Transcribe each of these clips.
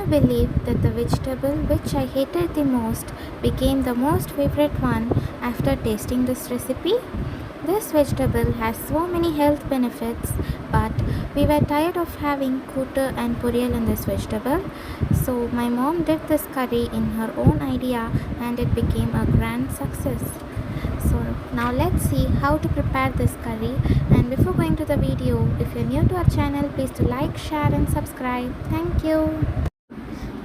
believe that the vegetable which I hated the most became the most favorite one after tasting this recipe? This vegetable has so many health benefits, but we were tired of having kuttu and poriyal in this vegetable. So my mom did this curry in her own idea and it became a grand success. So now let's see how to prepare this curry, and before going to the video, if you're new to our channel, please do like, share and subscribe. Thank you.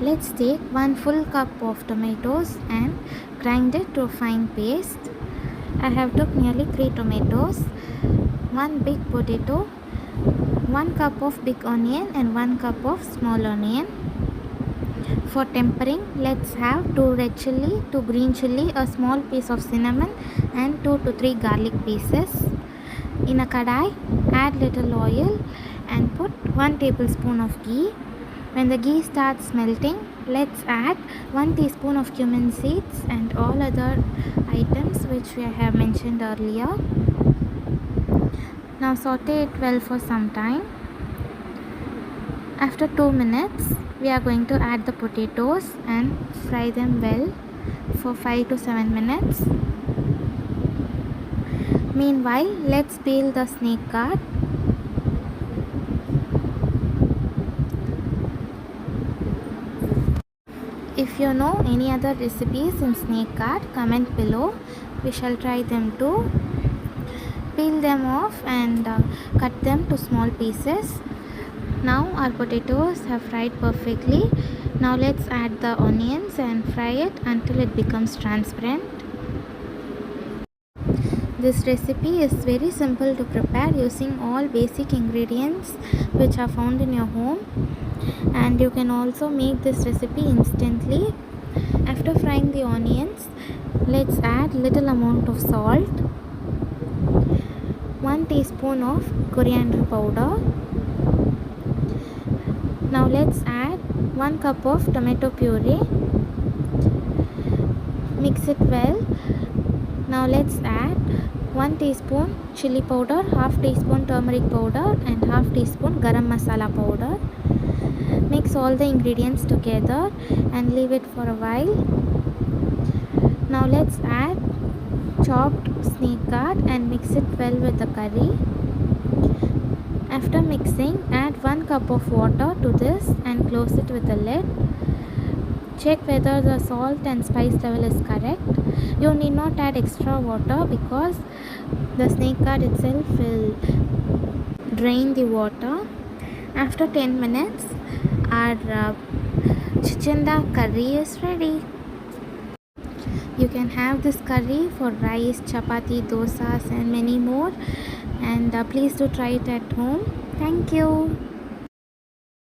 Let's take 1 full cup of tomatoes and grind it to a fine paste. I have took nearly 3 tomatoes, 1 big potato, 1 cup of big onion and 1 cup of small onion. For tempering, let's have 2 red chilli, 2 green chilli, a small piece of cinnamon and 2 to 3 garlic pieces. In a kadai, add little oil and put 1 tablespoon of ghee. When the ghee starts melting, let's add 1 teaspoon of cumin seeds and all other items which we have mentioned earlier. Now saute it well for some time. After 2 minutes, we are going to add the potatoes and fry them well for 5 to 7 minutes. Meanwhile, let's peel the snake gourd. If you know any other recipes in snake gourd, comment below. We shall try them too. Peel them off and cut them to small pieces. Now our potatoes have fried perfectly. Now let's add the onions and fry it until it becomes transparent. This recipe is very simple to prepare using all basic ingredients which are found in your home, and you can also make this recipe instantly. After frying the onions, let's add little amount of salt, 1 teaspoon of coriander powder. Now let's add 1 cup of tomato puree. Mix it well. Now let's add 1 teaspoon chili powder, half teaspoon turmeric powder and half teaspoon garam masala powder. Mix all the ingredients together and leave it for a while. Now let's add chopped snake gourd and mix it well with the curry. After mixing, add 1 cup of water to this and close it with a lid. Check whether the salt and spice level is correct. You need not add extra water because the snake gourd itself will drain the water. After 10 minutes, our CHICHINDA curry is ready. You can have this curry for rice, chapati, dosas and many more. And please do try it at home. Thank you.